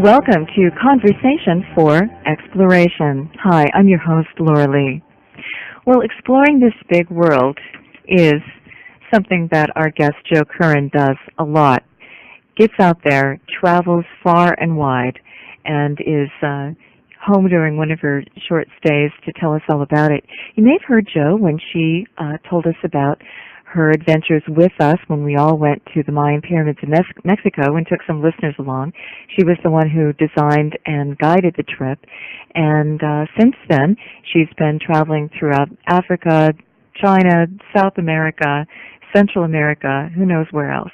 Welcome to Conversation for Exploration. Hi, I'm your host, Laura Lee. Well, exploring this big world is something that our guest Jo Curran does a lot. Gets out there, travels far and wide, and is home during one of her short stays to tell us all about it. You may have heard Jo when she told us about her adventures with us when we all went to the Mayan pyramids in Mexico and took some listeners along. She was the one who designed and guided the trip, and since then she's been traveling throughout Africa, China, South America, Central America, who knows where else.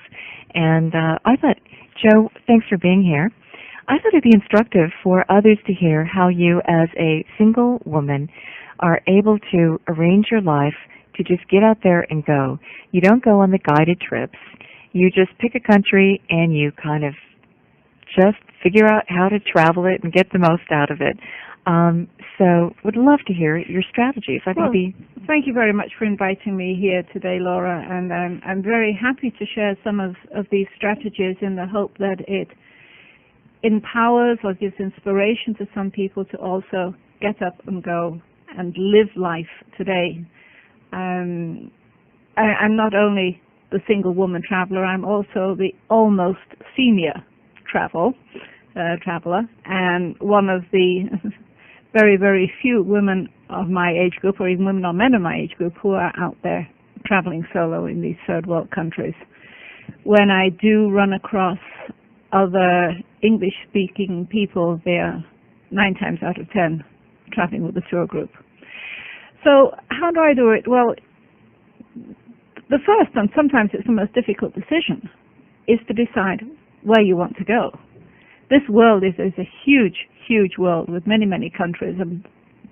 And I thought, Jo, thanks for being here. I thought it'd be instructive for others to hear how you, as a single woman, are able to arrange your life to just get out there and go. You don't go on the guided trips. You just pick a country and you kind of just figure out how to travel it and get the most out of it. So would love to hear your strategies. Thank you very much for inviting me here today, Laura, and I'm very happy to share some of these strategies in the hope that it empowers or gives inspiration to some people to also get up and go and live life today. I'm not only the single woman traveler, I'm also the almost senior traveler, and one of the very, very few women of my age group, or even women or men of my age group, who are out there traveling solo in these third world countries. When I do run across other English-speaking people, they are 9 times out of 10 traveling with a tour group. So how do I do it? Well, the first, and sometimes it's the most difficult decision, is to decide where you want to go. This world is a huge, huge world with many, many countries. And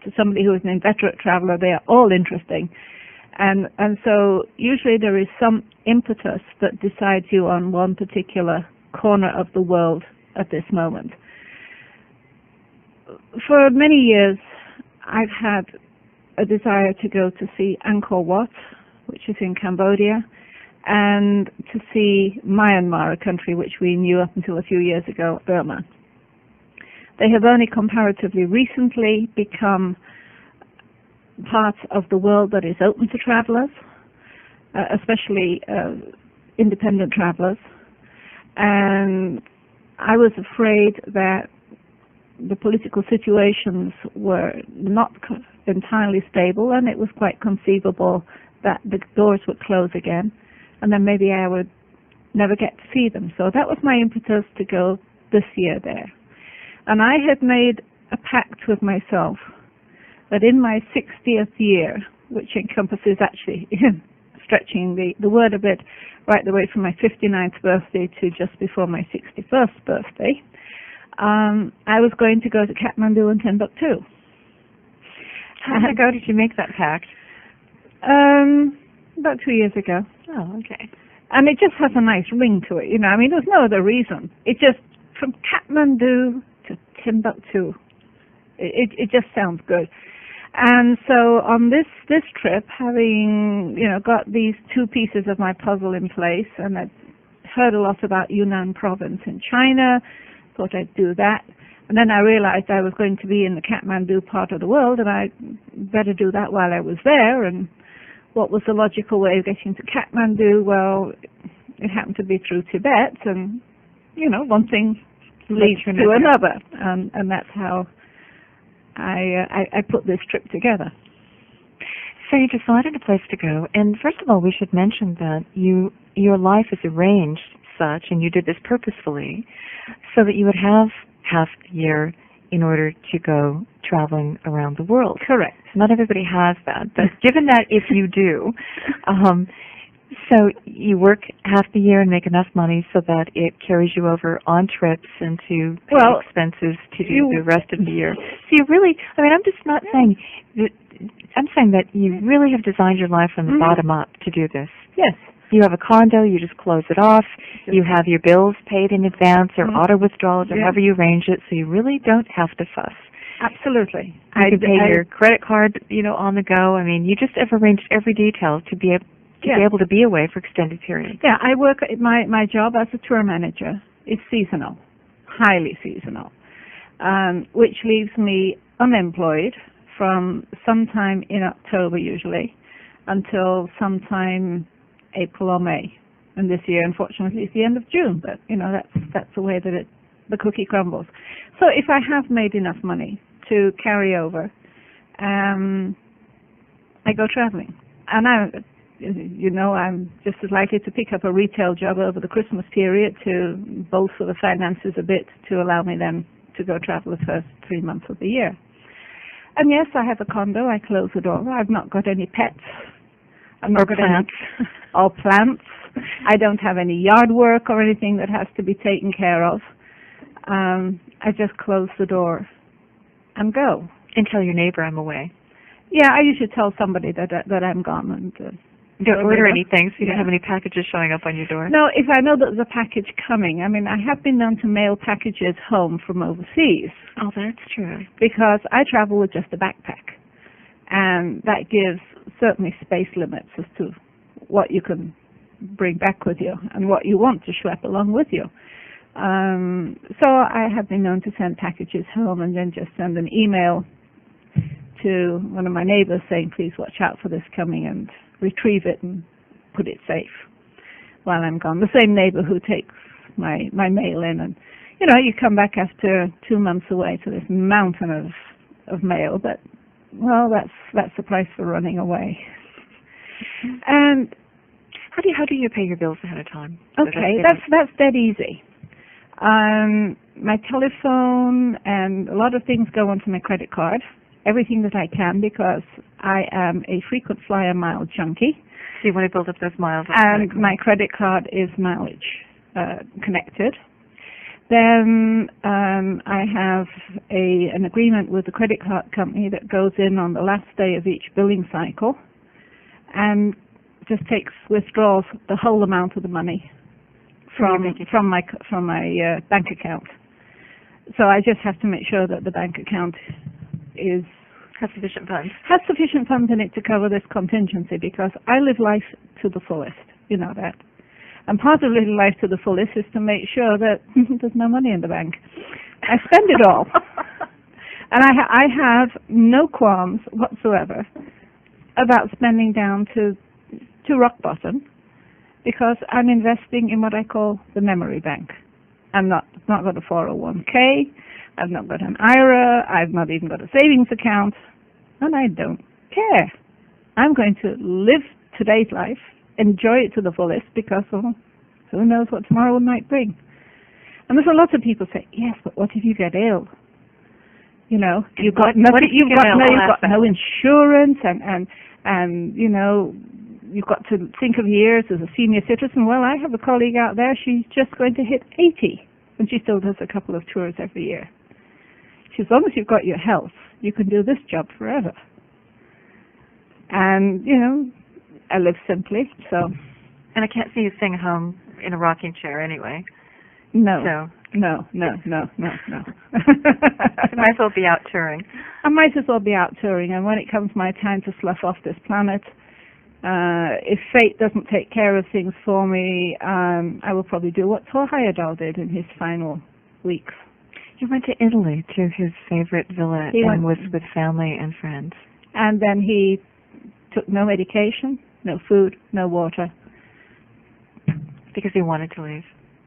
to somebody who is an inveterate traveler, they are all interesting. And so usually there is some impetus that decides you on one particular corner of the world at this moment. For many years, I've had a desire to go to see Angkor Wat, which is in Cambodia, and to see Myanmar, a country which we knew up until a few years ago, Burma. They have only comparatively recently become part of the world that is open to travelers, especially independent travelers. And I was afraid that the political situations were not entirely stable, and it was quite conceivable that the doors would close again, and then maybe I would never get to see them. So that was my impetus to go this year there. And I had made a pact with myself that in my 60th year, which encompasses actually stretching the word a bit right the way from my 59th birthday to just before my 61st birthday, I was going to go to Kathmandu and Timbuktu. How long ago did you make that pact? About 2 years ago. Oh, okay. And it just has a nice ring to it, you know. I mean, there's no other reason. It just, from Kathmandu to Timbuktu, it just sounds good. And so on this trip, having, you know, got these two pieces of my puzzle in place, and I'd heard a lot about Yunnan province in China, thought I'd do that. And then I realized I was going to be in the Kathmandu part of the world, and I better do that while I was there. And what was the logical way of getting to Kathmandu? Well, it happened to be through Tibet, and, you know, one thing leads to another. And that's how I put this trip together. So you decided a place to go, and first of all, we should mention that your life is arranged such, and you did this purposefully, so that you would have half the year in order to go traveling around the world. Correct. Not everybody has that, but given that if you do, so you work half the year and make enough money so that it carries you over on trips and to pay expenses to do the rest of the year. So you really, I mean, I'm just not saying that, I'm saying that you really have designed your life from the bottom up to do this. Yes. You have a condo, you just close it off, you have your bills paid in advance or auto withdrawals or however you arrange it, so you really don't have to fuss. Absolutely. You can pay your credit card, you know, on the go. I mean, you just have arranged every detail to be able to be away for extended periods. Yeah, I work, my job as a tour manager is seasonal. highly seasonal, which leaves me unemployed from sometime in October usually until sometime April or May. And this year, unfortunately, it's the end of June, but that's the way that the cookie crumbles. So if I have made enough money to carry over, I go traveling. And I'm just as likely to pick up a retail job over the Christmas period to bolster the finances a bit to allow me then to go travel the first 3 months of the year. And yes, I have a condo. I close the door. I've not got any pets. I've not got plants. Or plants. I don't have any yard work or anything that has to be taken care of. I just close the door and go. And tell your neighbor I'm away. Yeah, I usually tell somebody that I'm gone. And don't order anything, so you don't have any packages showing up on your door. No, if I know that there's a package coming. I mean, I have been known to mail packages home from overseas. Oh, that's true. Because I travel with just a backpack. And that gives certainly space limits as to what you can bring back with you and what you want to schlep along with you. So I have been known to send packages home and then just send an email to one of my neighbors saying, please watch out for this coming, and retrieve it and put it safe while I'm gone. The same neighbor who takes my mail in, and you come back after 2 months away to this mountain of mail, but well, that's the price for running away. And how do you pay your bills ahead of time? Okay, that's dead easy. My telephone and a lot of things go onto my credit card. Everything that I can, because I am a frequent flyer mile junkie. So you want to build up those miles. And my credit card is mileage connected. Then I have an agreement with the credit card company that goes in on the last day of each billing cycle and just withdraws the whole amount of the money from my bank account. So I just have to make sure that the bank account has sufficient funds in it to cover this contingency, because I live life to the fullest. You know that. And part of living life to the fullest is to make sure that there's no money in the bank. I spend it all. And I have no qualms whatsoever about spending down to rock bottom, because I'm investing in what I call the memory bank. I'm not got a 401k, I've not got an IRA, I've not even got a savings account, and I don't care. I'm going to live today's life, enjoy it to the fullest, because who knows what tomorrow might bring. And there's a lot of people say, yes, but what if you get ill? You've got nothing, you've got no insurance, and you've got to think of years as a senior citizen. Well, I have a colleague out there, she's just going to hit 80, and she still does a couple of tours every year. As long as you've got your health, you can do this job forever. And, I live simply, so. And I can't see you staying home in a rocking chair anyway. No. So. No. You might as well be out touring. I might as well be out touring, and when it comes my time to slough off this planet, if fate doesn't take care of things for me, I will probably do what Thor Heyerdahl did in his final weeks. He went to Italy, to his favorite villa, and was with family and friends. And then he took no medication, no food, no water. Because he wanted to leave.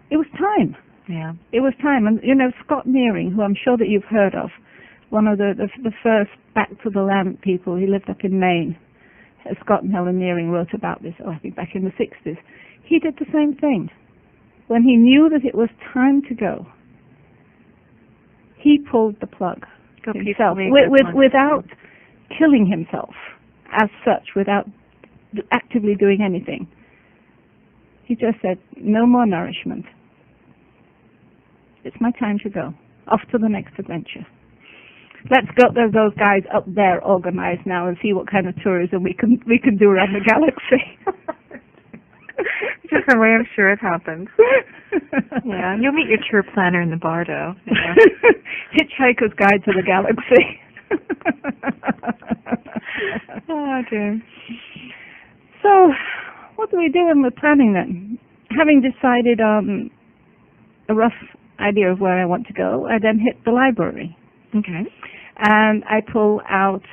It was time. Yeah. It was time. And, Scott Nearing, who I'm sure that you've heard of, one of the first back to the land people, he lived up in Maine. Scott and Helen Nearing wrote about this, I think back in the 60s. He did the same thing. When he knew that it was time to go, he pulled the plug himself, without killing himself as such, without actively doing anything. He just said, no more nourishment. It's my time to go. Off to the next adventure. Let's get those guys up there organized now and see what kind of tourism we can do around the galaxy. Just the way I'm sure it happens. Yeah, you'll meet your tour planner in the Bardo. Hitchhiker's Guide to the Galaxy. Oh, dear. So, what do we do when we're planning then? Having decided on a rough idea of where I want to go, I then hit the library. Okay. And I pull out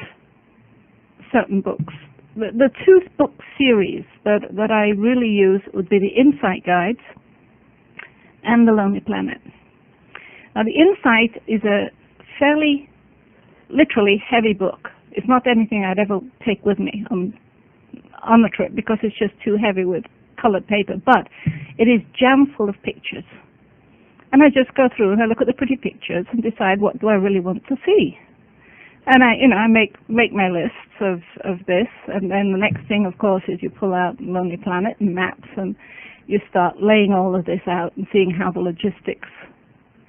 certain books. The two book series that I really use would be the Insight Guides and The Lonely Planet. Now, the Insight is a fairly, literally heavy book. It's not anything I'd ever take with me on a trip because it's just too heavy with colored paper, but it is jam full of pictures. And I just go through and I look at the pretty pictures and decide what do I really want to see. And I make my lists of this, and then the next thing, of course, is you pull out Lonely Planet and maps, and you start laying all of this out and seeing how the logistics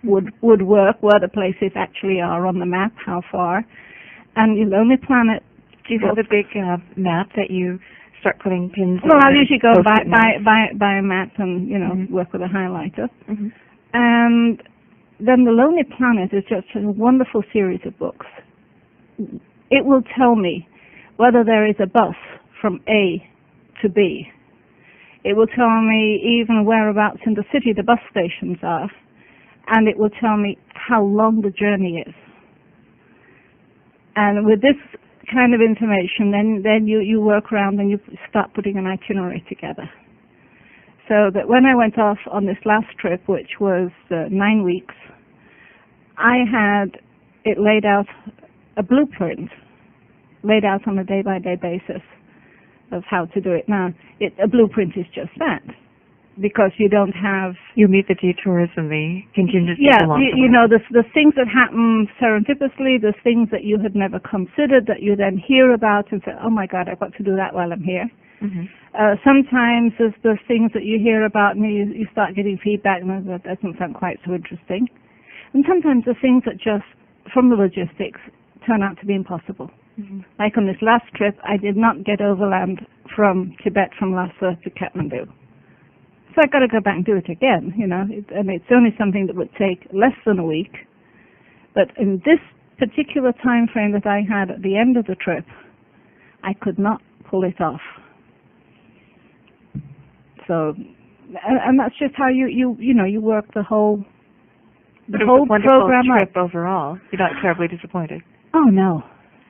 would work, where the places actually are on the map, how far. And your Lonely Planet. Do you have a big map that you start putting pins? Well, I'll usually go by a map and work with a highlighter. Mm-hmm. And then the Lonely Planet is just a wonderful series of books. It will tell me whether there is a bus from A to B. It will tell me even whereabouts in the city the bus stations are, and it will tell me how long the journey is. And with this kind of information, then you work around and you start putting an itinerary together. So that when I went off on this last trip, which was 9 weeks, I had it laid out, a blueprint laid out on a day-by-day basis of how to do it. Now, a blueprint is just that, because you don't have... You meet the detours and the contingencies along the way. You know, the things that happen serendipitously, the things that you had never considered that you then hear about and say, oh my God, I've got to do that while I'm here. Mm-hmm. Sometimes there's things that you hear about and you start getting feedback and that doesn't sound quite so interesting. And sometimes the things that just, from the logistics, turn out to be impossible. Mm-hmm. Like on this last trip, I did not get overland from Tibet, from Lhasa to Kathmandu. So I've got to go back and do it again, and it's only something that would take less than a week. But in this particular time frame that I had at the end of the trip, I could not pull it off. So, and that's just how you work the whole program trip overall. You're not terribly disappointed? Oh no,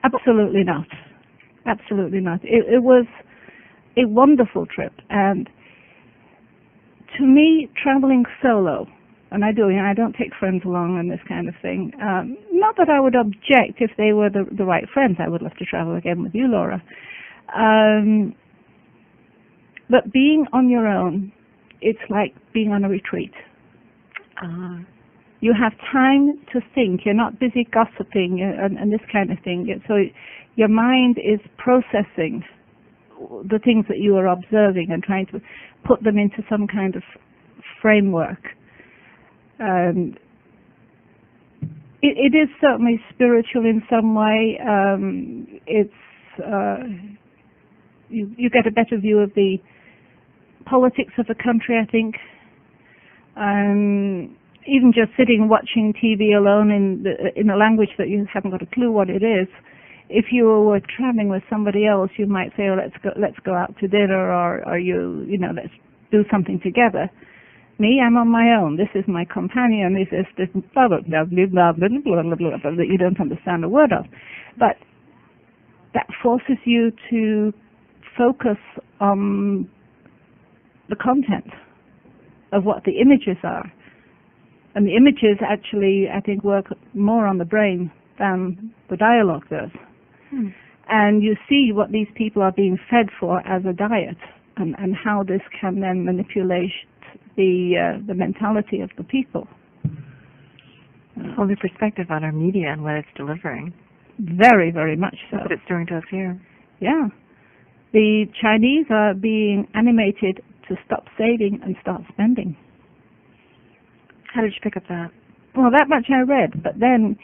absolutely not. Absolutely not. It was a wonderful trip, and to me, traveling solo, and I don't take friends along and this kind of thing. Not that I would object if they were the right friends. I would love to travel again with you, Laura. But being on your own, it's like being on a retreat. You have time to think. You're not busy gossiping and this kind of thing. So your mind is processing the things that you are observing and trying to put them into some kind of framework. It is certainly spiritual in some way. You get a better view of the politics of the country, I think. Even just sitting watching TV alone in a language that you haven't got a clue what it is. If you were traveling with somebody else, you might say, "Oh, let's go out to dinner," or let's do something together. Me, I'm on my own. This is my companion. This is this blah blah blah blah blah blah blah blah blah that you don't understand a word of. But that forces you to focus on the content of what the images are. And the images actually, I think, work more on the brain than the dialogue does. And you see what these people are being fed for as a diet, and how this can then manipulate the mentality of the people. Whole new perspective on our media and what it's delivering. Very, very much so. That's what it's doing to us here. Yeah. The Chinese are being animated to stop saving and start spending. How did you pick up that? Well, that much I read, but then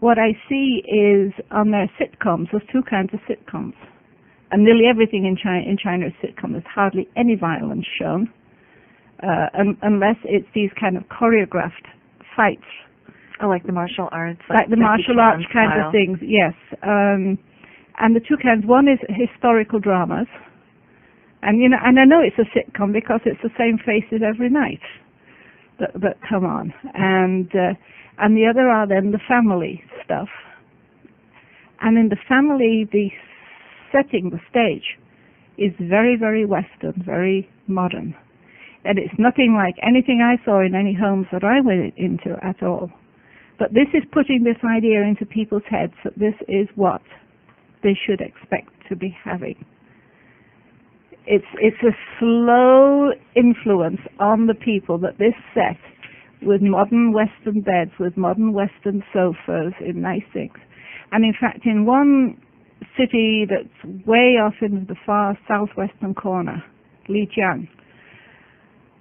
what I see is on their sitcoms, there's two kinds of sitcoms. And nearly everything in China is sitcom. There's hardly any violence shown, unless it's these kind of choreographed fights. Oh, like the martial arts. Like the martial arts kind of things, yes. And the two kinds, one is historical dramas. And I know it's a sitcom because it's the same faces every night. that come on, and the other are then the family stuff. And in the family, the setting, the stage, is very, very Western, very modern. And it's nothing like anything I saw in any homes that I went into at all. But this is putting this idea into people's heads that this is what they should expect to be having. It's a slow influence on the people that this set, with modern Western beds, with modern Western sofas, in nice things. And in fact, in one city that's way off in the far southwestern corner, Lijiang,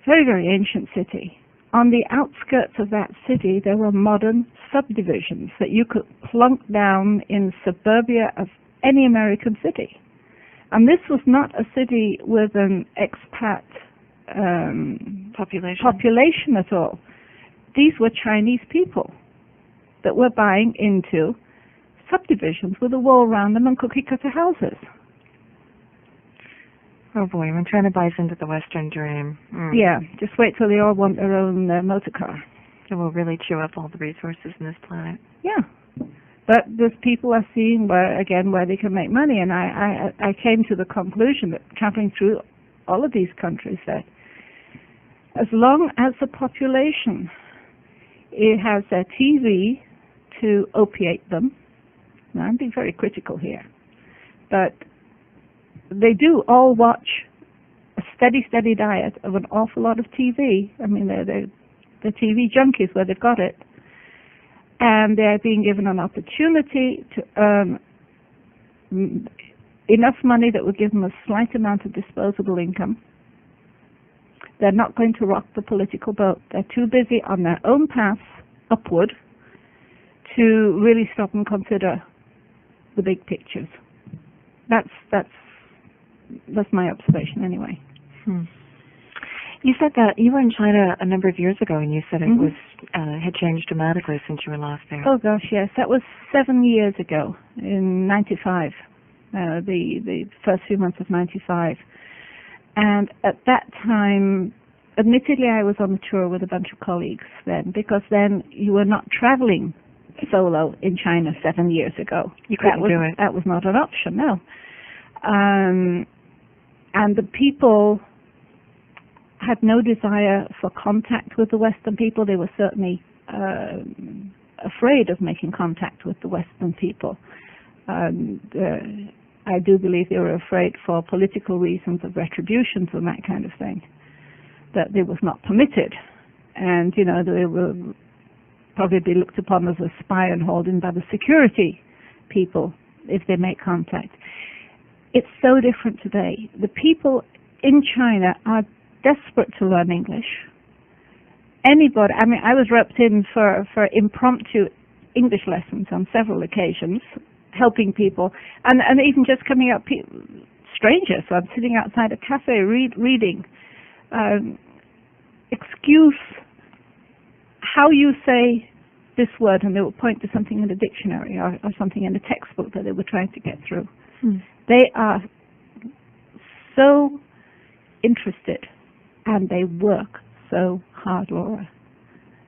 very, very ancient city. On the outskirts of that city, there were modern subdivisions that you could plunk down in suburbia of any American city. And this was not a city with an expat population at all. These were Chinese people that were buying into subdivisions with a wall around them and cookie-cutter houses. Oh boy, I'm trying to buy into the Western dream. Yeah, just wait till they all want their own motor car. It will really chew up all the resources in this planet. Yeah, but those people are seeing where they can make money, and I came to the conclusion that traveling through all of these countries that as long as the population it has their TV to opiate them, now I'm being very critical here, but they do all watch a steady diet of an awful lot of TV. I mean, they're TV junkies where they've got it. And they're being given an opportunity to earn enough money that will give them a slight amount of disposable income. They're not going to rock the political boat. They're too busy on their own path upward to really stop and consider the big pictures. That's my observation anyway. You said that you were in China a number of years ago, and you said it was had changed dramatically since you were last there. Oh gosh, yes, that was 7 years ago, in '95, the first few months of '95. And at that time, admittedly, I was on the tour with a bunch of colleagues then, because then you were not traveling solo in China 7 years ago. You couldn't do it. That was not an option, no. And the people had no desire for contact with the Western people. They were certainly afraid of making contact with the Western people. I do believe they were afraid for political reasons of retributions and that kind of thing, that it was not permitted. And, you know, they will probably be looked upon as a spy and hauled in by the security people if they make contact. It's so different today. The people in China are desperate to learn English. Anybody, I mean, I was roped in for impromptu English lessons on several occasions, helping people, and even just coming up, strangers. So I'm sitting outside a cafe reading. Excuse how you say this word, and they will point to something in the dictionary or something in the textbook that they were trying to get through. They are so interested, and they work so hard, Laura.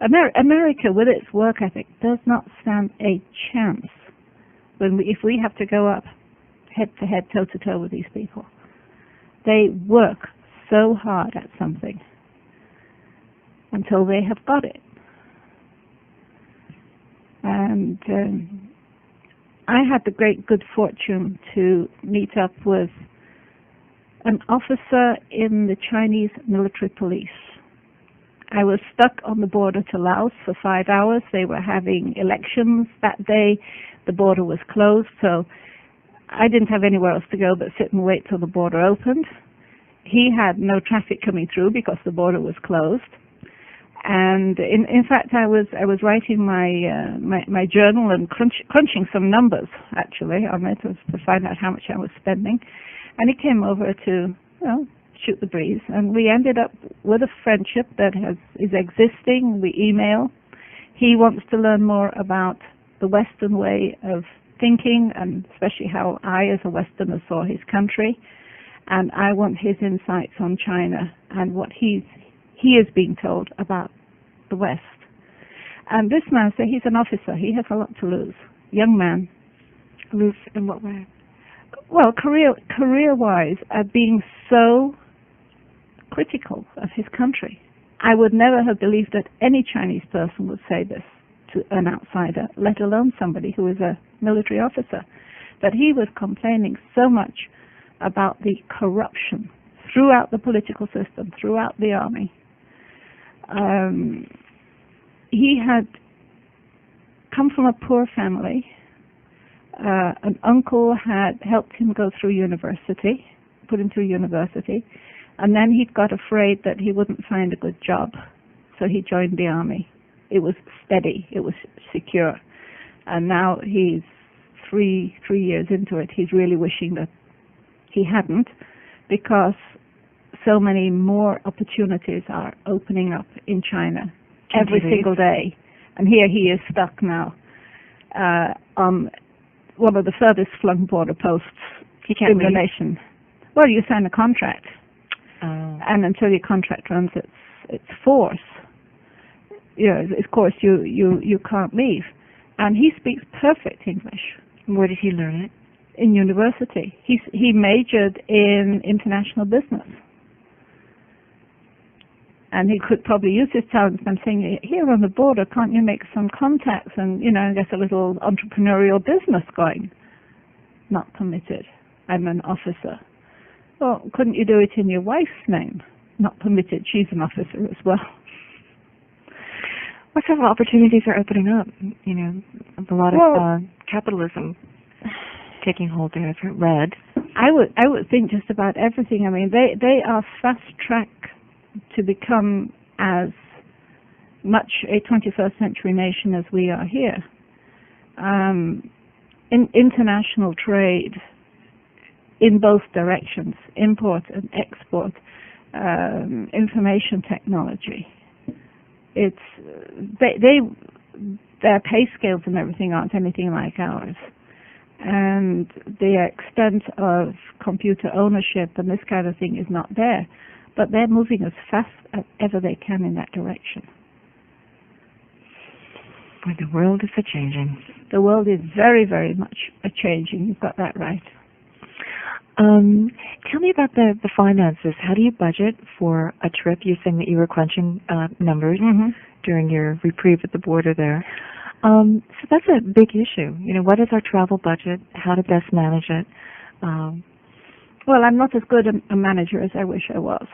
America, with its work ethic, does not stand a chance if we have to go up head-to-head, toe-to-toe with these people. They work so hard at something until they have got it. And I had the great good fortune to meet up with an officer in the Chinese military police. I was stuck on the border to Laos for 5 hours. They were having elections that day. The border was closed, so I didn't have anywhere else to go but sit and wait till the border opened. He had no traffic coming through because the border was closed. And in fact, I was writing my journal and crunching some numbers actually on it to find out how much I was spending. And he came over to shoot the breeze, and we ended up with a friendship that is existing. We email. He wants to learn more about the Western way of thinking, and especially how I, as a Westerner, saw his country. And I want his insights on China and what he is being told about the West. And this man said he's an officer. He has a lot to lose. Young man. Lose in what way? Well, career-wise, being so critical of his country. I would never have believed that any Chinese person would say this to an outsider, let alone somebody who is a military officer. But he was complaining so much about the corruption throughout the political system, throughout the army. He had come from a poor family. An uncle had helped him go through university, put him through university, and then he got afraid that he wouldn't find a good job, so he joined the army. It was steady, it was secure, and now he's three years into it. He's really wishing that he hadn't, because so many more opportunities are opening up in China every single day, and here he is stuck now on one of the furthest flung border posts in the nation. Well, you sign a contract, and until your contract runs its force, of course you can't leave. And he speaks perfect English. Where did he learn it? In university. He majored in international business. And he could probably use his talents. I'm saying, here on the border, can't you make some contacts and, get a little entrepreneurial business going? Not permitted. I'm an officer. Well, couldn't you do it in your wife's name? Not permitted. She's an officer as well. What sort of opportunities are opening up? A lot of capitalism taking hold there. I've read. I would think just about everything. I mean, they are fast-track to become as much a 21st century nation as we are here. In international trade in both directions, import and export, information technology. Their pay scales and everything aren't anything like ours. And the extent of computer ownership and this kind of thing is not there. But they're moving as fast as ever they can in that direction. Boy, the world is a-changing. The world is very, very much a-changing. You've got that right. Tell me about the finances. How do you budget for a trip? You're saying that you were crunching numbers during your reprieve at the border there. So that's a big issue. What is our travel budget? How to best manage it? Well, I'm not as good a manager as I wish I was.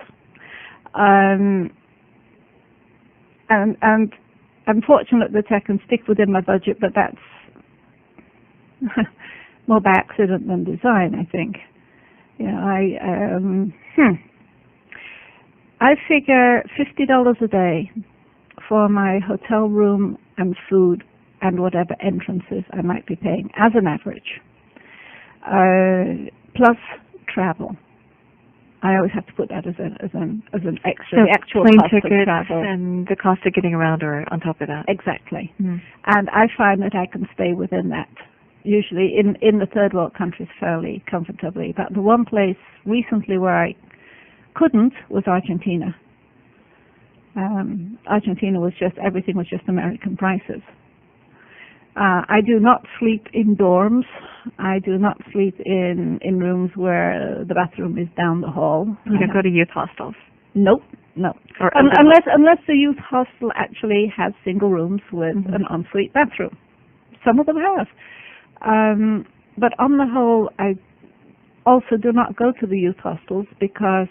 And I'm fortunate that I can stick within my budget, but that's more by accident than design, I think. I figure $50 a day for my hotel room and food and whatever entrances I might be paying as an average, plus travel. I always have to put that as an extra. So the actual plane cost tickets of travel and the cost of getting around are on top of that. Exactly. And I find that I can stay within that. Usually in the third world countries fairly comfortably. But the one place recently where I couldn't was Argentina. Argentina was everything was just American prices. I do not sleep in dorms. I do not sleep in rooms where the bathroom is down the hall. You don't go to youth hostels? Nope, no. Unless the youth hostel actually has single rooms with an ensuite bathroom. Some of them have. But on the whole, I also do not go to the youth hostels because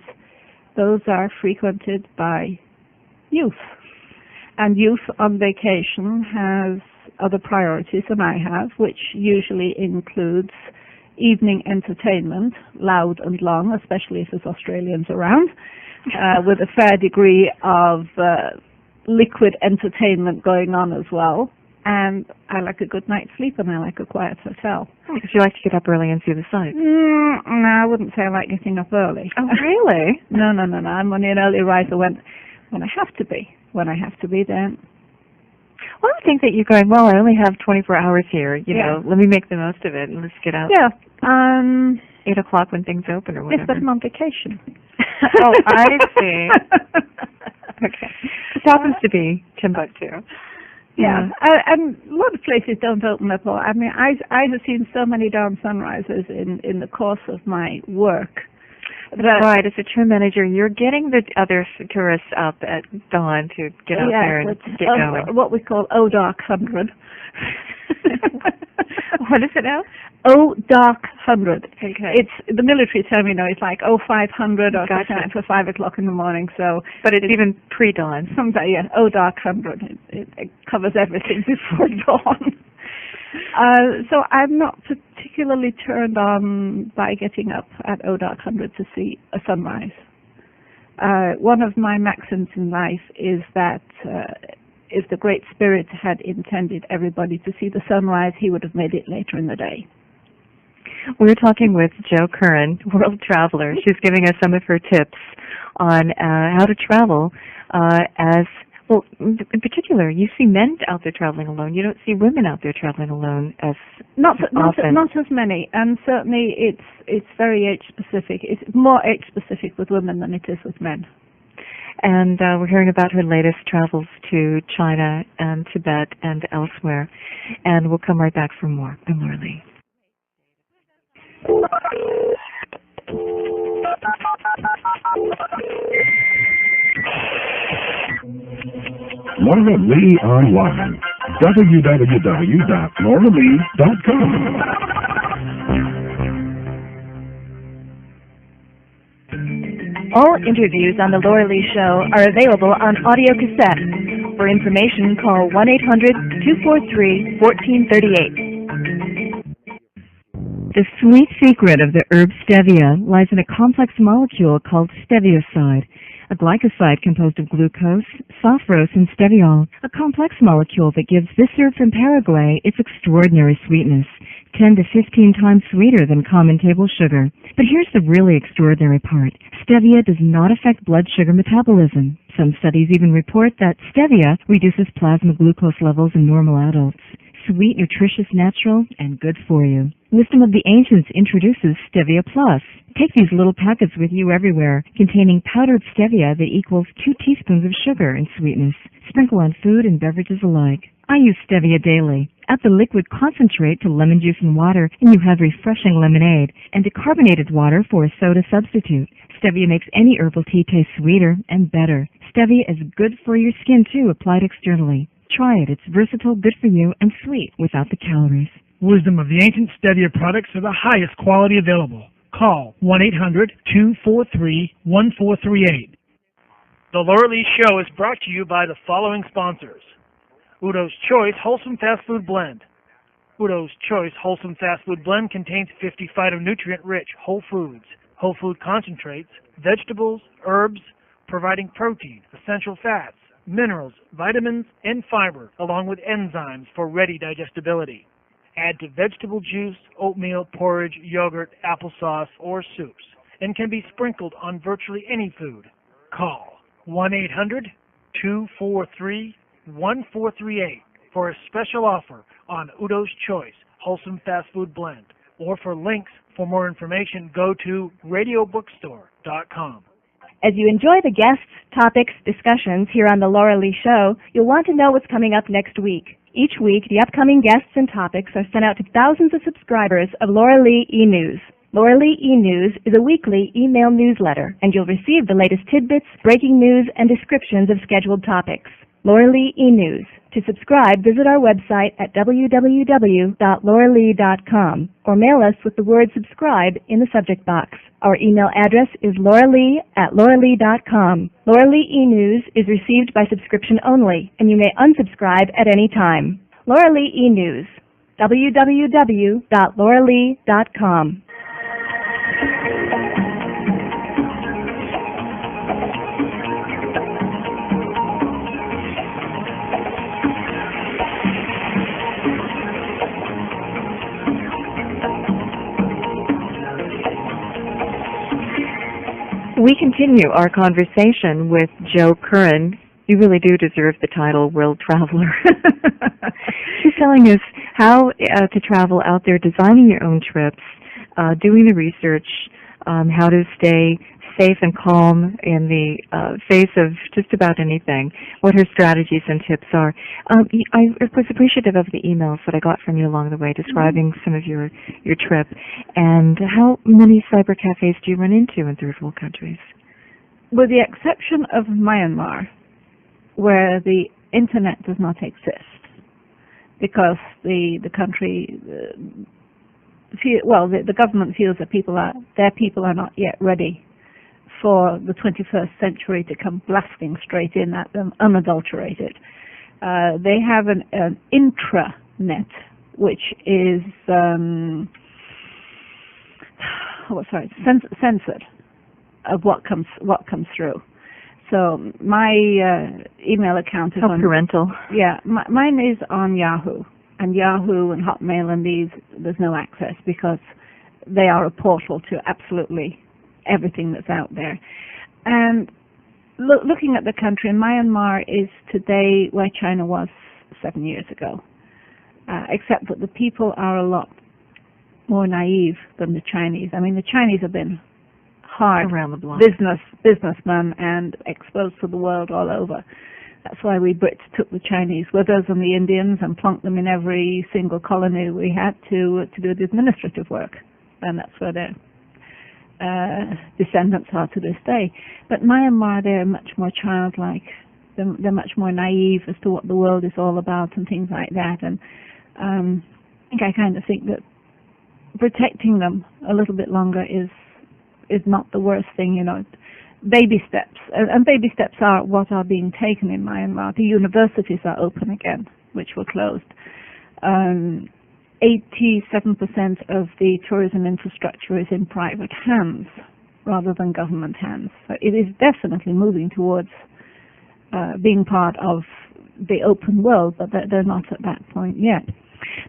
those are frequented by youth. And youth on vacation has other priorities than I have, which usually includes evening entertainment, loud and long, especially if there's Australians around, with a fair degree of liquid entertainment going on as well. And I like a good night's sleep, and I like a quiet hotel. Because you like to get up early and see the sights. No, I wouldn't say I like getting up early. Oh, really? No. I'm only an early riser when I have to be. When I have to be, then. Well, I think that you're going, well, I only have 24 hours here. You know, let me make the most of it and let's get out. Yeah. 8 o'clock when things open or whatever. Yes, but I'm on vacation. Oh, I see. Okay. It happens to be Timbuktu. Yeah, and a lot of places don't open up. I mean, I have seen so many darn sunrises in the course of my work. Right, as a tour manager, you're getting the other tourists up at dawn to get out there and get going. What we call dark 100. What is it now? dark 100. Okay. It's the military term, it's like 500 or gotcha. something for 5 o'clock in the morning. So, but it's even pre-dawn. Sometimes, dark 100. It covers everything before dawn. So I'm not particularly turned on by getting up at dark 100 to see a sunrise. One of my maxims in life is that if the Great Spirit had intended everybody to see the sunrise, he would have made it later in the day. We're talking with Jo Curran, world traveler. She's giving us some of her tips on how to travel well, in particular, you see men out there traveling alone. You don't see women out there traveling alone as often. Not as many, and certainly it's very age-specific. It's more age-specific with women than it is with men. And we're hearing about her latest travels to China and Tibet and elsewhere. And we'll come right back for more. I'm Laura Lee. Laura Lee Online. www.lauralee.com. All interviews on The Laura Lee Show are available on audio cassette. For information, call 1-800-243-1438. The sweet secret of the herb stevia lies in a complex molecule called stevioside, a glycoside composed of glucose, softhrose, and steviol, a complex molecule that gives this herb from Paraguay its extraordinary sweetness, 10 to 15 times sweeter than common table sugar. But here's the really extraordinary part. Stevia does not affect blood sugar metabolism. Some studies even report that stevia reduces plasma glucose levels in normal adults. Sweet, nutritious, natural, and good for you. Wisdom of the Ancients introduces Stevia Plus. Take these little packets with you everywhere, containing powdered stevia that equals 2 teaspoons of sugar in sweetness. Sprinkle on food and beverages alike. I use stevia daily. Add the liquid concentrate to lemon juice and water, and you have refreshing lemonade, and decarbonated water for a soda substitute. Stevia makes any herbal tea taste sweeter and better. Stevia is good for your skin, too, applied externally. Try it. It's versatile, good for you, and sweet without the calories. Wisdom of the Ancient Stevia products are the highest quality available. Call 1-800-243-1438. The Laura Lee Show is brought to you by the following sponsors. Udo's Choice Wholesome Fast Food Blend. Udo's Choice Wholesome Fast Food Blend contains 50 phytonutrient-rich whole foods, whole food concentrates, vegetables, herbs, providing protein, essential fats, minerals, vitamins, and fiber, along with enzymes for ready digestibility. Add to vegetable juice, oatmeal, porridge, yogurt, applesauce, or soups, and can be sprinkled on virtually any food. Call 1-800-243-1438 for a special offer on Udo's Choice Wholesome Fast Food Blend. Or for links for more information, go to radiobookstore.com. As you enjoy the guests, topics, discussions here on The Laura Lee Show, you'll want to know what's coming up next week. Each week, the upcoming guests and topics are sent out to thousands of subscribers of Laura Lee E-News. Laura Lee E-News is a weekly email newsletter, and you'll receive the latest tidbits, breaking news, and descriptions of scheduled topics. Laura Lee E-News. To subscribe, visit our website at www.lauralee.com or mail us with the word subscribe in the subject box. Our email address is lauralee@lauralee.com. Laura Lee E-News is received by subscription only, and you may unsubscribe at any time. Laura Lee E-News. www.lauralee.com. We continue our conversation with Jo Curran. You really do deserve the title World Traveler. She's telling us how to travel out there, designing your own trips, doing the research, how to stay safe and calm in the face of just about anything, what her strategies and tips are. I was appreciative of the emails that I got from you along the way describing some of your trip. And how many cyber cafes do you run into in third world countries? With the exception of Myanmar, where the internet does not exist, because the country, the government feels that their people are not yet ready for the 21st century to come blasting straight in at them, unadulterated. They have an intranet, which is censored of what comes through. So my email account is on parental. Yeah, mine is on Yahoo, and Yahoo and Hotmail and there's no access because they are a portal to absolutely everything that's out there. And looking at the country, Myanmar is today where China was 7 years ago, except that the people are a lot more naive than the Chinese. I mean, the Chinese have been hard around the block businessmen and exposed to the world all over. That's why we Brits took the Chinese with us and the Indians and plunked them in every single colony we had to do the administrative work. And that's where their descendants are to this day. But Myanmar, they're much more childlike. They're much more naive as to what the world is all about and things like that. And I kind of think that protecting them a little bit longer is not the worst thing, you know. Baby steps, and baby steps are what are being taken in Myanmar. The universities are open again, which were closed. 87% of the tourism infrastructure is in private hands rather than government hands. So it is definitely moving towards being part of the open world, but they're not at that point yet.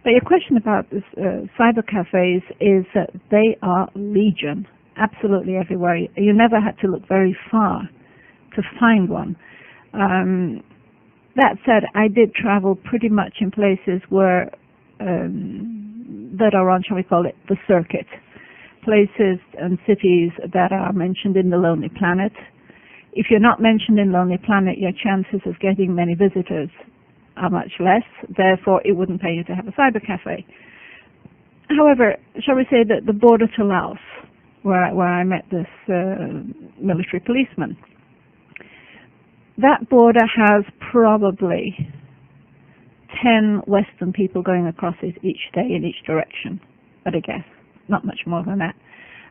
But your question about this, cyber cafes is that they are legion. Absolutely everywhere. You never had to look very far to find one. That said, I did travel pretty much in places where that are on, shall we call it, the circuit. Places and cities that are mentioned in the Lonely Planet. If you're not mentioned in Lonely Planet, your chances of getting many visitors are much less. Therefore, it wouldn't pay you to have a cyber cafe. However, shall we say that the border to Laos, where I met this military policeman. That border has probably 10 Western people going across it each day in each direction, at a guess, not much more than that.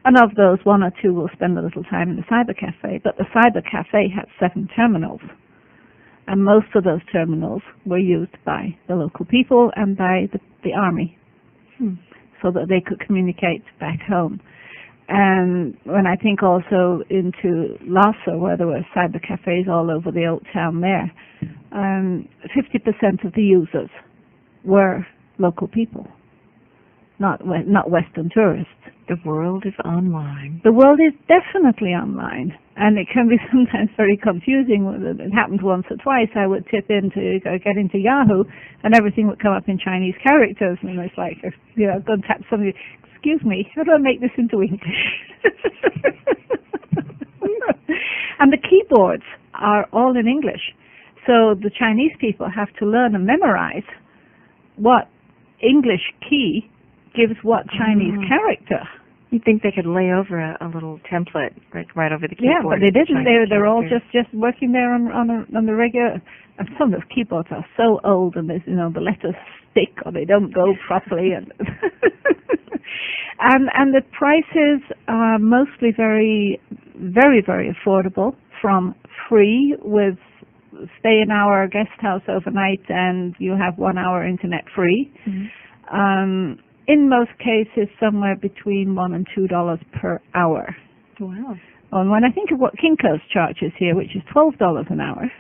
And of those, 1 or 2 will spend a little time in the cyber cafe, but the cyber cafe had 7 terminals. And most of those terminals were used by the local people and by the army, so that they could communicate back home. And when I think also into Lhasa, where there were cyber cafes all over the old town there, 50% of the users were local people, not Western tourists. The world is online. The world is definitely online, and it can be sometimes very confusing. It happened once or twice. I would get into Yahoo, and everything would come up in Chinese characters, and it's like, you know, go and tap somebody. Excuse me, how do I make this into English? And the keyboards are all in English. So the Chinese people have to learn and memorize what English key gives what Chinese character. You'd think they could lay over a little template right over the keyboard. Yeah, but they didn't. They're all just working there on the regular. And some of those keyboards are so old, and there's, you know, the letters stick or they don't go properly, and and the prices are mostly very, very, very affordable. From free with stay in our guest house overnight, and you have 1 hour internet free. In most cases, somewhere between $1 and $2 per hour. Wow. And when I think of what Kinko's charges here, which is $12 an hour,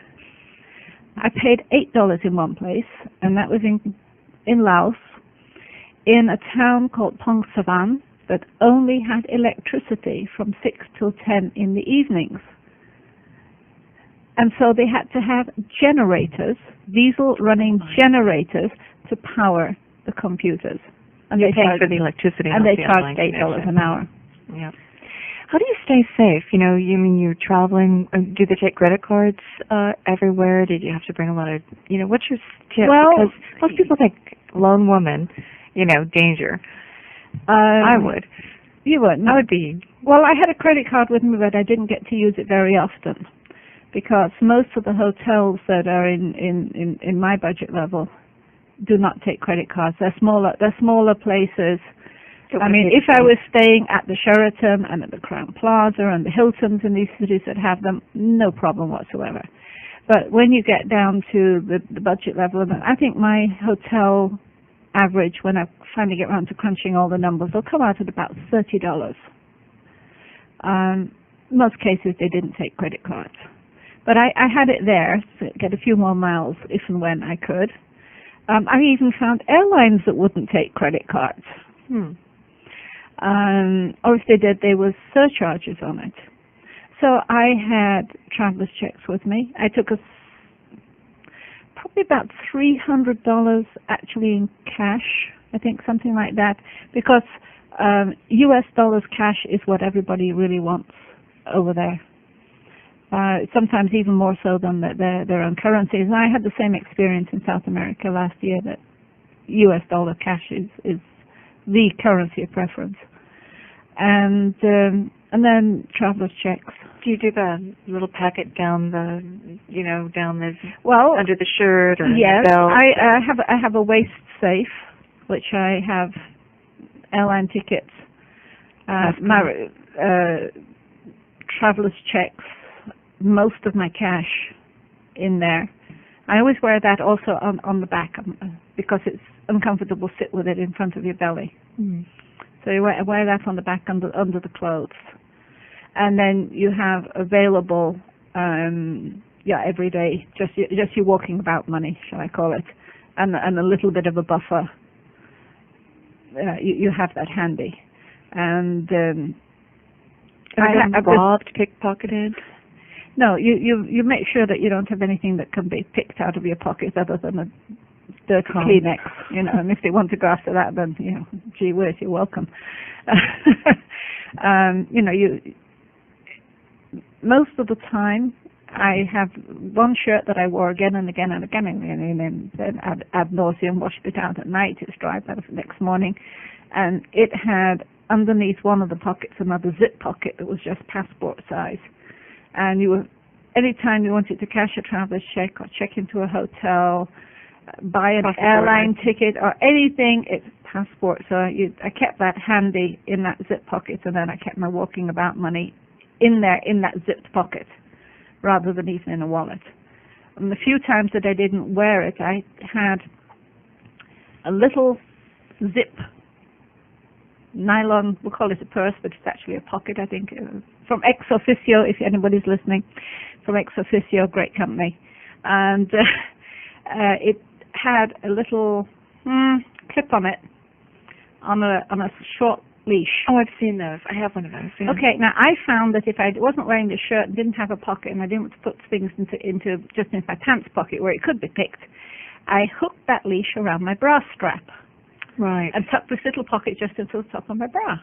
I paid $8 in one place, and that was in Laos, in a town called Pong Savan that only had electricity from 6 till 10 in the evenings. And so they had to have generators, diesel-running generators, to power the computers. And they charged for the electricity, and they charged $8 an hour. Yeah. How do you stay safe? You know, you mean you're traveling, do they take credit cards everywhere? Did you have to bring a lot of, you know, what's your tip? Well, because most people think lone woman, you know, danger. I would. You would? I would be. Well, I had a credit card with me, but I didn't get to use it very often because most of the hotels that are in my budget level do not take credit cards. They're smaller places. I mean, if I was staying at the Sheraton and at the Crowne Plaza and the Hiltons in these cities that have them, no problem whatsoever. But when you get down to the budget level, I think my hotel average, when I finally get around to crunching all the numbers, will come out at about $30. Most cases they didn't take credit cards. But I had it there to get a few more miles if and when I could. I even found airlines that wouldn't take credit cards. Or if they did, there was surcharges on it. So I had traveler's checks with me. I took probably about $300 actually in cash, I think, something like that, because US dollars cash is what everybody really wants over there. Sometimes even more so than their own currencies. And I had the same experience in South America last year, that US dollar cash is the currency of preference. And then traveler's checks. Do you do the little packet down the, you know, down the, well, under the shirt or yes, the belt? I have a waist safe, which I have airline tickets, my traveler's checks, most of my cash in there. I always wear that also on the back because it's uncomfortable to sit with it in front of your belly. So you wear that on the back under the clothes. And then you have available, every day, just your walking about money, shall I call it, and a little bit of a buffer. You have that handy. And I've robbed, pickpocketed? No, you make sure that you don't have anything that can be picked out of your pockets other than a dirty Kleenex, you know. And if they want to go after that, then, you know, gee whiz, you're welcome. You know, most of the time I have one shirt that I wore again and again and again and then ad nauseum, washed it out at night. It's dry by the next morning, and it had underneath one of the pockets another zip pocket that was just passport size. And anytime you wanted to cash a traveler's check or check into a hotel, buy an airline ticket or anything, it's passport. So I kept that handy in that zip pocket, and then I kept my walking about money in there in that zipped pocket rather than even in a wallet. And the few times that I didn't wear it, I had a little zip nylon, we'll call it a purse, but it's actually a pocket, I think, from Ex Officio, if anybody's listening, from Ex Officio, great company. And it had a little clip on it, on a short leash. Oh, I've seen those. I have one of those. Yeah. Okay, now I found that if I wasn't wearing the shirt and didn't have a pocket and I didn't want to put things into just in my pants pocket where it could be picked, I hooked that leash around my bra strap. Right. And tucked this little pocket just into the top of my bra.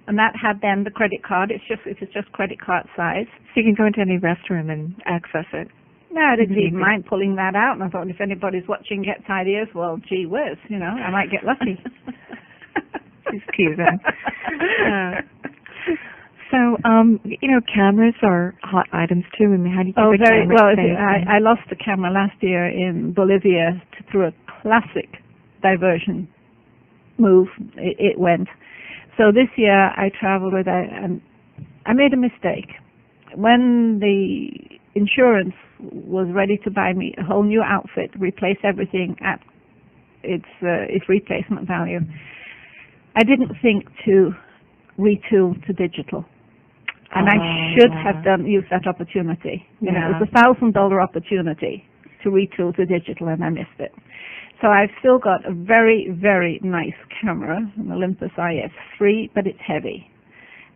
And that had then the credit card. It was just credit card size. So you can go into any restroom and access it. No, I didn't even mind pulling that out. And I thought, if anybody's watching gets ideas, well, gee whiz, you know, I might get lucky. She's teasing. So, you know, cameras are hot items too. I mean, how do you keep a very camera well. safe? I lost a camera last year in Bolivia through a classic diversion move. It went. So this year I traveled with I made a mistake. When the insurance was ready to buy me a whole new outfit, replace everything at its replacement value, I didn't think to retool to digital. And I should have used that opportunity. You know, it was a $1,000 opportunity to retool to digital, and I missed it. So I've still got a very, very nice camera, an Olympus IS3, but it's heavy.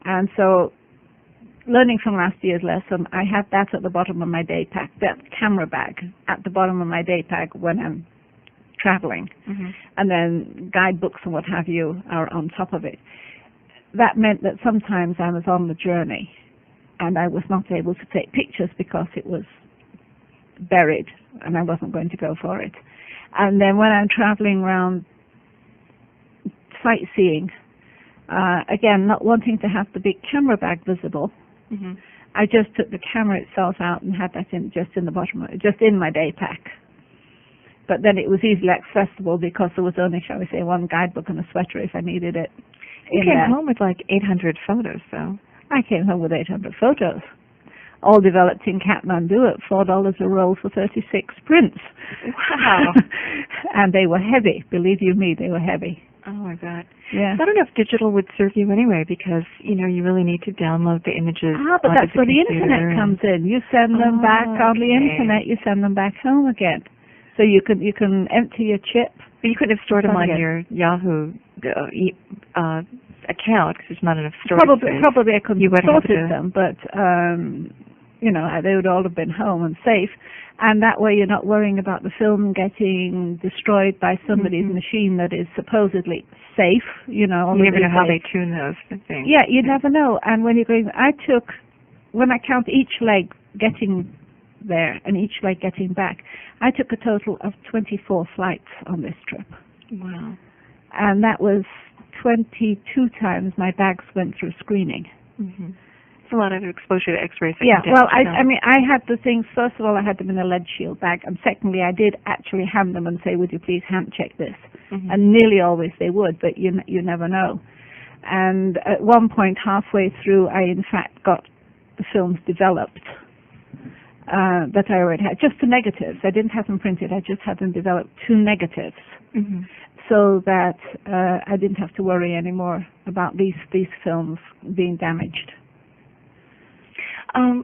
And so, learning from last year's lesson, I have that at the bottom of my day pack, that camera bag at the bottom of my day pack when I'm traveling. And then guidebooks and what have you are on top of it. that meant that sometimes I was on the journey and I was not able to take pictures because it was buried and I wasn't going to go for it. And then when I'm traveling around sightseeing, again, not wanting to have the big camera bag visible, I just took the camera itself out and had that just in the bottom, just in my day pack. But then it was easily accessible because there was only, shall we say, one guidebook and a sweater if I needed it. You came home with like 800 photos, though. I came home with 800 photos, all developed in Kathmandu at $4 a roll for 36 prints. Wow. And they were heavy. Believe you me, they were heavy. Oh, my God. Yeah. I don't know if digital would serve you anyway because, you know, you really need to download the images. But that's where the internet comes in. You send them back on the internet. You send them back home again. So you can empty your chip. But you couldn't have stored them on your Yahoo account because there's not enough storage space. Probably I couldn't have sorted them, but you know, they would all have been home and safe. And that way you're not worrying about the film getting destroyed by somebody's machine that is supposedly safe. You know, you never know how they tune those things. Yeah, you never know. And when you're going, when I count each leg getting there and each leg getting back, I took a total of 24 flights on this trip. Wow. And that was 22 times my bags went through screening. It's a lot of exposure to X-rays. Yeah, well, I mean, I had the things, first of all, I had them in a lead shield bag, and secondly, I did actually hand them and say, would you please hand check this? And nearly always they would, but you never know. And at one point, halfway through, I in fact got the films developed that I already had, just the negatives. I didn't have them printed, I just had them developed, 2 negatives, so that I didn't have to worry anymore about these films being damaged.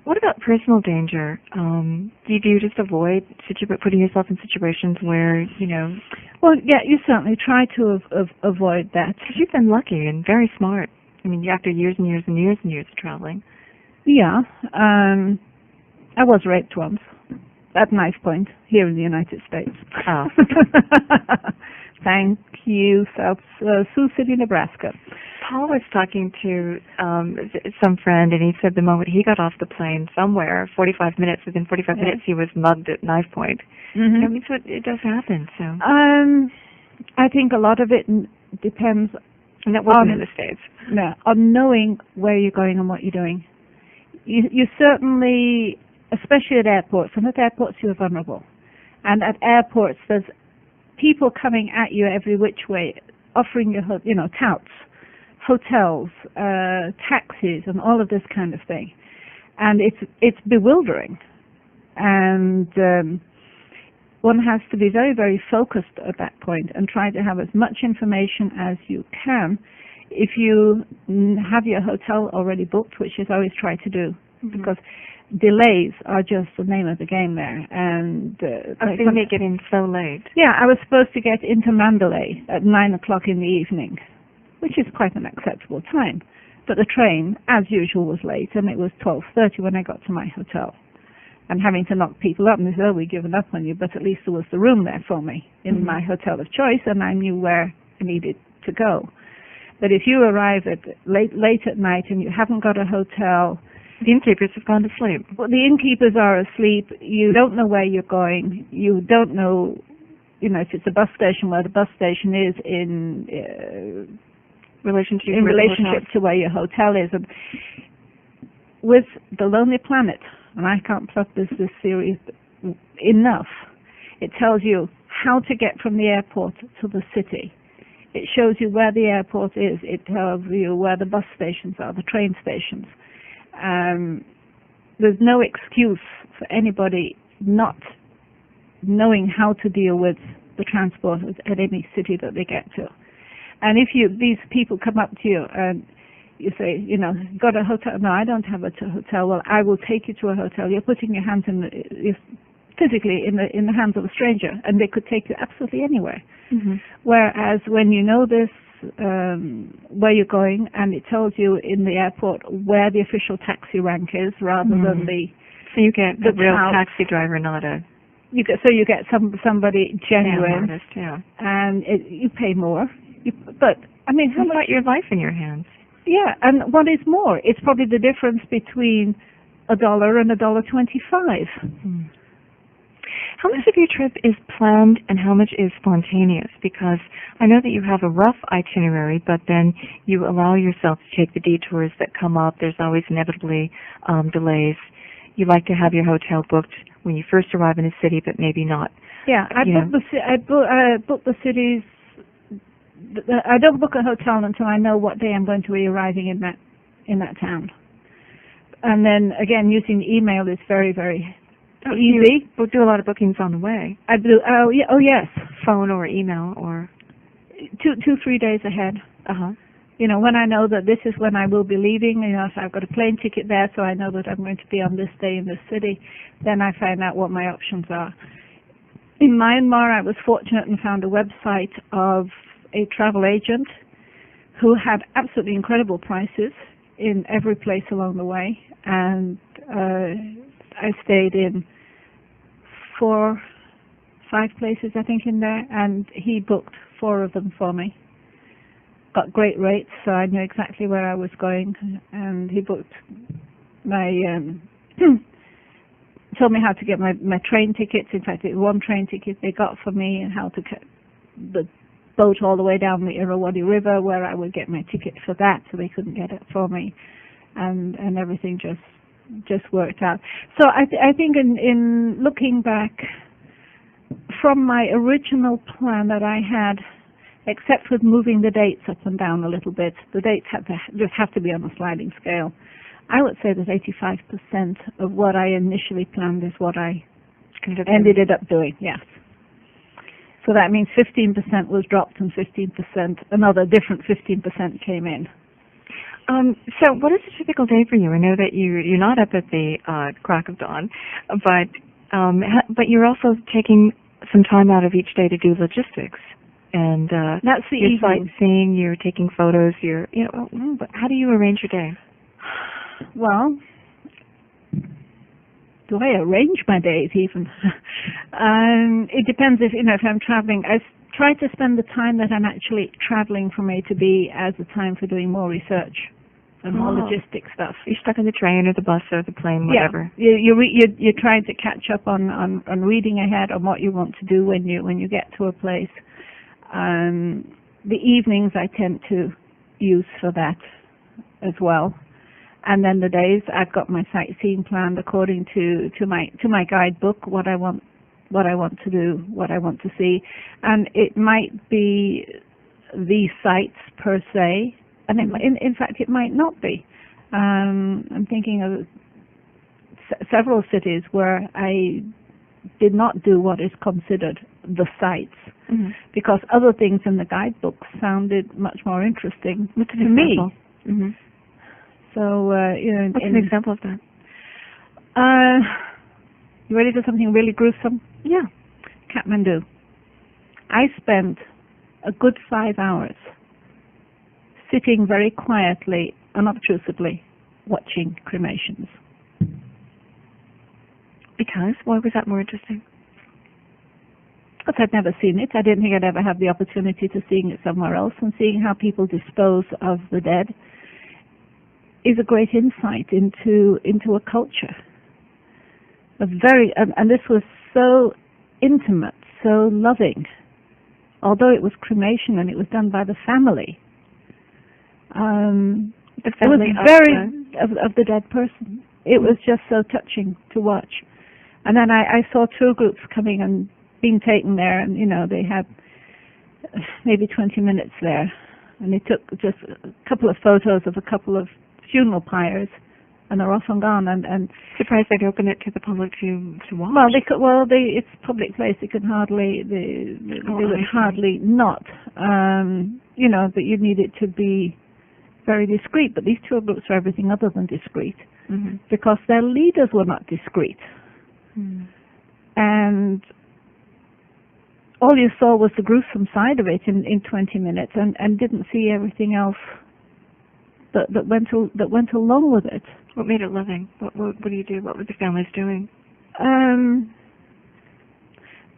What about personal danger? Do you just avoid putting yourself in situations where, you know... Well, yeah, you certainly try to avoid that. Because you've been lucky and very smart. I mean, after years and years and years and years of traveling. Yeah. I was raped once at knife point here in the United States. Oh. Thank you, Sioux City, Nebraska. Paul was talking to some friend, and he said the moment he got off the plane somewhere, within 45 minutes, he was mugged at knife point. I mean, so it does happen. So I think a lot of it depends. And that wasn't in the States. No, on knowing where you're going and what you're doing. You certainly, especially at airports, and at airports you're vulnerable. And at airports, there's people coming at you every which way, offering you, touts, hotels, taxis, and all of this kind of thing. And it's bewildering. And one has to be very, very focused at that point and try to have as much information as you can. If you have your hotel already booked, which is always try to do, because delays are just the name of the game there. And they make it in so late. Yeah, I was supposed to get into Mandalay at 9 o'clock in the evening, which is quite an acceptable time. But the train, as usual, was late, and it was 12:30 when I got to my hotel. And having to knock people up, and they said, "Oh, we've given up on you," but at least there was the room there for me in my hotel of choice, and I knew where I needed to go. But if you arrive at late at night and you haven't got a hotel, the innkeepers have gone to sleep. Well, the innkeepers are asleep. You don't know where you're going. You don't know, if it's a bus station, where the bus station is in relationship to where your hotel is. And with The Lonely Planet, and I can't plug this series enough, it tells you how to get from the airport to the city. It shows you where the airport is. It tells you where the bus stations are, the train stations. There's no excuse for anybody not knowing how to deal with the transport at any city that they get to. And if these people come up to you and you say, got a hotel? No, I don't have a hotel. Well, I will take you to a hotel. You're putting your hands physically in the hands of a stranger, and they could take you absolutely anywhere. Whereas when you know this, where you're going, and it tells you in the airport where the official taxi rank is, rather than so you get the real taxi driver, not a. You get somebody genuine, artist, yeah. And you pay more. But I mean, how about your life in your hands? Yeah, and what is more, it's probably the difference between $1 and $1.25. Hmm. How much of your trip is planned and how much is spontaneous? Because I know that you have a rough itinerary, but then you allow yourself to take the detours that come up. There's always inevitably delays. You like to have your hotel booked when you first arrive in a city, but maybe not. Yeah, I book the cities. I don't book a hotel until I know what day I'm going to be arriving in that town. And then again, using the email is very, very easy. We'll do a lot of bookings on the way. I do. Oh yeah. Oh yes. Phone or email or 2-3 days ahead. You know, when I know that this is when I will be leaving, you know, if I've got a plane ticket there, so I know that I'm going to be on this day in this city, then I find out what my options are. In Myanmar, I was fortunate and found a website of a travel agent who had absolutely incredible prices in every place along the way, and I stayed in 4-5 places, I think, in there, and he booked 4 of them for me. Got great rates, so I knew exactly where I was going, and he booked my told me how to get my train tickets. In fact, it was one train ticket they got for me, and how to get the boat all the way down the Irrawaddy River, where I would get my ticket for that, so they couldn't get it for me, and everything just worked out. So I think in looking back, from my original plan that I had, except with moving the dates up and down a little bit, the dates just have to be on a sliding scale. I would say that 85% of what I initially planned is what I ended up doing, yes. So that means 15% was dropped and 15%, another different 15% came in. So what is a typical day for you? I know that you're not up at the crack of dawn, but you're also taking some time out of each day to do logistics. And that's the you're evening. sightseeing, you're taking photos, how do you arrange your day? Well, do I arrange my days even? It depends if I'm traveling. I try to spend the time that I'm actually traveling from A to B as the time for doing more research and more logistic stuff. You're stuck in the train or the bus or the plane, whatever. Yeah, you're trying to catch up on reading ahead on what you want to do when you get to a place. The evenings I tend to use for that as well. And then the days, I've got my sightseeing planned according to my guidebook, what I want to do, what I want to see. And it might be these sites per se, and in fact it might not be. I'm thinking of several cities where I did not do what is considered the sites, because other things in the guidebook sounded much more interesting to me. Mm-hmm. So, what's an example of that? You ready for something really gruesome? Yeah. Kathmandu. I spent a good 5 hours sitting very quietly, unobtrusively, watching cremations. Because? Why was that more interesting? Because I'd never seen it. I didn't think I'd ever have the opportunity to seeing it somewhere else, and seeing how people dispose of the dead is a great insight into a culture. And this was so intimate, so loving. Although it was cremation and it was done by the family, The it was family of the dead person. It was just so touching to watch. And then I saw tour groups coming and being taken there, and they had maybe 20 minutes there, and they took just a couple of photos of a couple of funeral pyres, and they're off and gone. And surprised they'd open it to the public to watch. Well, they could. Well, it's a public place. They could hardly. They would hardly not. But you need it to be very discreet. But these tour groups were everything other than discreet, because their leaders were not discreet, and all you saw was the gruesome side of it in 20 minutes, and didn't see everything else that went along with it. What made it loving? What do you do? What were the families doing?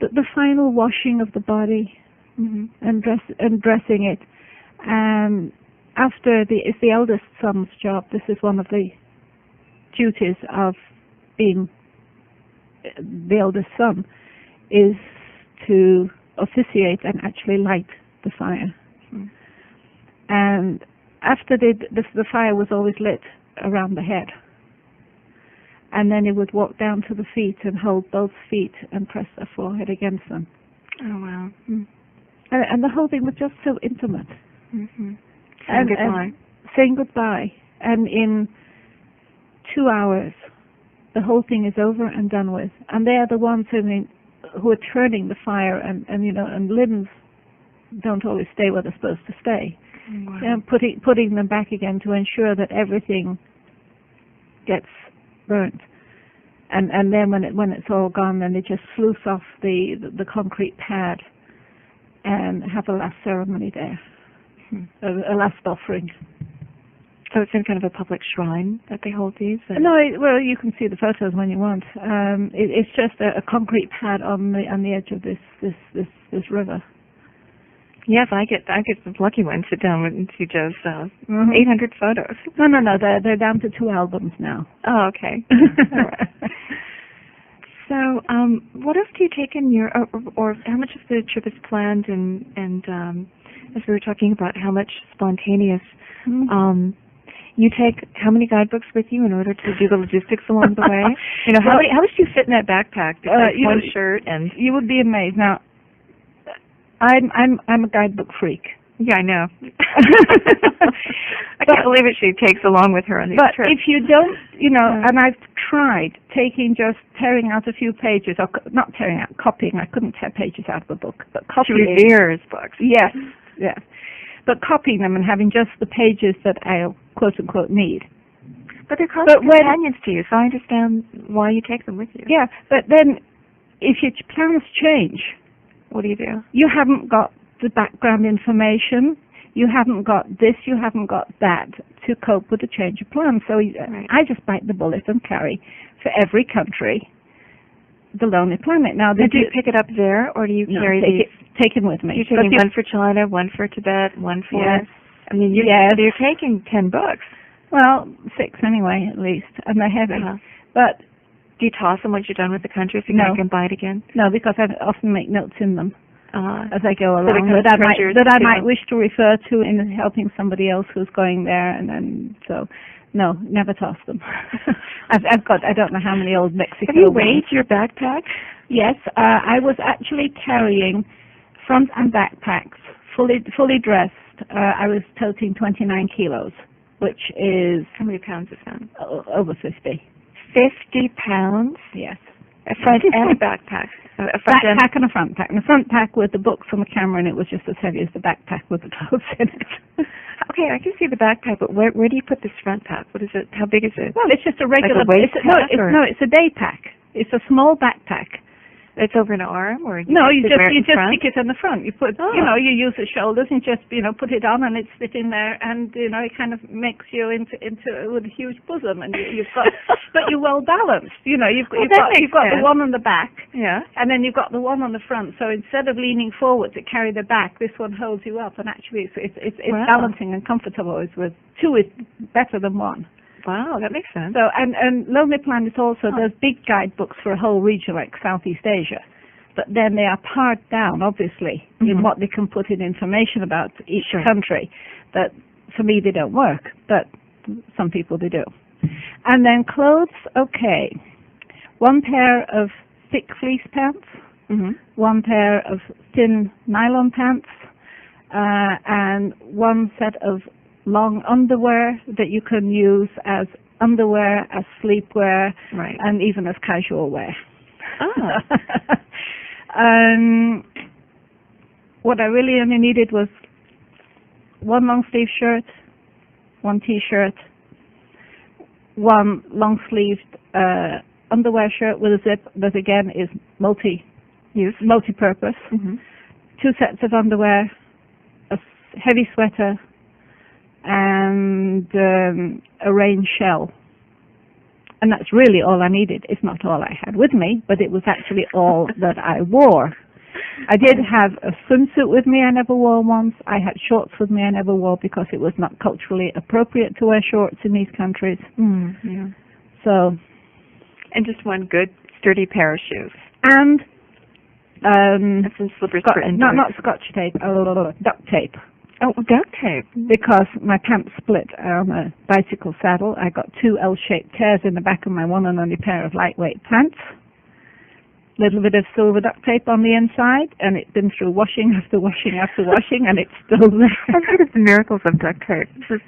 The final washing of the body, and dressing it, it's the eldest son's job. This is one of the duties of being the eldest son, is to officiate and actually light the fire. And after the fire was always lit around the head. And then he would walk down to the feet and hold both feet and press their forehead against them. Oh, wow. And the whole thing was just so intimate. Saying goodbye. Saying goodbye. And in 2 hours, the whole thing is over and done with. And they are the ones who are turning the fire, and limbs don't always stay where they're supposed to stay. Wow. And putting them back again to ensure that everything gets burnt. And then when it's all gone, then they just sluice off the concrete pad and have a last ceremony there, a last offering. So it's in kind of a public shrine that they hold these? No, well, you can see the photos when you want. It's just a concrete pad on the edge of this river. Yes, I get the lucky one. Sit down and see Jo's 800 photos. No, they're down to 2 albums now. Oh, okay. All right. So, what else do you take in your, or how much of the trip is planned, and as we were talking about, how much spontaneous? You take how many guidebooks with you in order to do the logistics along the way? How much do you fit in that backpack? One shirt and. You would be amazed. Now, I'm a guidebook freak. Yeah, I know. I can't believe it. She takes along with her on these trips. But if you don't, and I've tried tearing out a few pages, or not tearing out, copying. I couldn't tear pages out of a book, but copying. She reveres books. Yes. But copying them and having just the pages that I quote unquote need. But they're constant companions to you, so I understand why you take them with you. Yeah, but then if your plans change, what do you do? You haven't got the background information. You haven't got this. You haven't got that to cope with the change of plans. So I just bite the bullet and carry for every country the Lonely Planet. Now, do you pick it up there, or do you carry these? Take them with me. You're taking one for China, one for Tibet, one for. Yes. I mean, you're taking 10 books. Well, 6 anyway, at least, and they're heavy. But do you toss them once you're done with the country so you can buy it again? No, because I often make notes in them as I go along that I might wish to refer to in helping somebody else who's going there, and then so. No, never toss them. I've got, I don't know how many old Mexico. Have you weighed your backpack? Yes, I was actually carrying front and backpacks, fully dressed. I was toting 29 kilos, which is... How many pounds is that? Over 50. 50 pounds? Yes. A front and a backpack? A backpack and a front pack. And the front pack with the books and the camera, and it was just as heavy as the backpack with the clothes in it. Okay, I can see the backpack, but where do you put this front pack? What is it? How big is it? Well, it's just a regular... Like a it's a day pack. It's a small backpack. It's over an arm, or no? You just stick it in the front. You put, you use the shoulders and just put it on, and it's sitting there, and it kind of makes you into with a huge bosom, and you've got, but you're well balanced. You've got the one on the back, and then you've got the one on the front. So instead of leaning forward to carry the back, this one holds you up, and actually it's balancing and comfortable. With 2 is better than 1. Wow, that makes sense. So, and Lonely Planet also, there's big guidebooks for a whole region like Southeast Asia, but then they are pared down, obviously, in what they can put in information about each country. That, for me, they don't work, but some people they do. And then clothes, okay. 1 pair of thick fleece pants, 1 pair of thin nylon pants, and 1 set of long underwear that you can use as underwear, as sleepwear, and even as casual wear. What I really only needed was 1 long sleeve shirt, 1 t-shirt, 1 long sleeved underwear shirt with a zip that again is multi-purpose, 2 sets of underwear, a heavy sweater, and a rain shell. And that's really all I needed. It's not all I had with me, but it was actually all that I wore. I did have a swimsuit with me I never wore once. I had shorts with me I never wore because it was not culturally appropriate to wear shorts in these countries. Yeah. So, and just one good, sturdy pair of shoes. And some slippers for indoors. not scotch tape, duct tape. Oh, duct tape. Because my pants split on a bicycle saddle. I got 2 L-shaped tears in the back of my one and only pair of lightweight pants. Little bit of silver duct tape on the inside, and it's been through washing after washing after washing, and it's still there. I've heard of the miracles of duct tape. You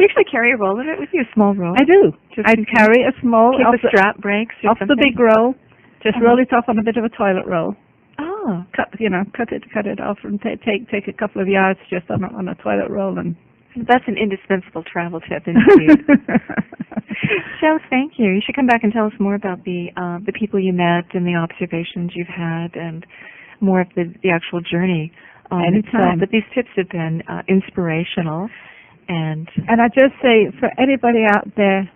actually carry a roll of it with you, a small roll? I do. I'd carry a small... In case the strap breaks or off something? the big roll. Just roll it off on a bit of a toilet roll. Oh. Cut it off, and take a couple of yards just on a toilet roll. And that's an indispensable travel tip, indeed. Jo, thank you. You should come back and tell us more about the people you met and the observations you've had, and more of the actual journey itself. But these tips have been inspirational, and I just say, for anybody out there,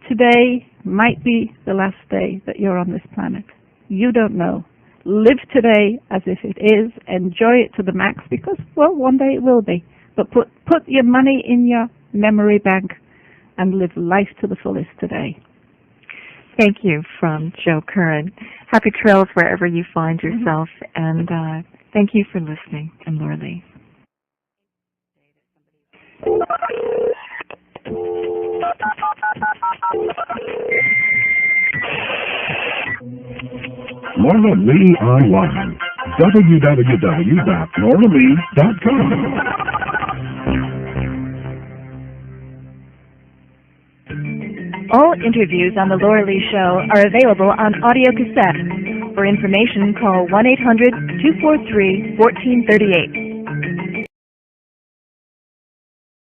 today might be the last day that you're on this planet. You don't know. Live today as if it is. Enjoy it to the max, because, well, one day it will be. But put your money in your memory bank and live life to the fullest today. Thank you from Jo Curran. Happy trails wherever you find yourself, and thank you for listening. I'm Laura Lee. Laura Lee Online. www.lauralee.com. All interviews on The Laura Lee Show are available on audio cassette. For information, call 1-800-243-1438.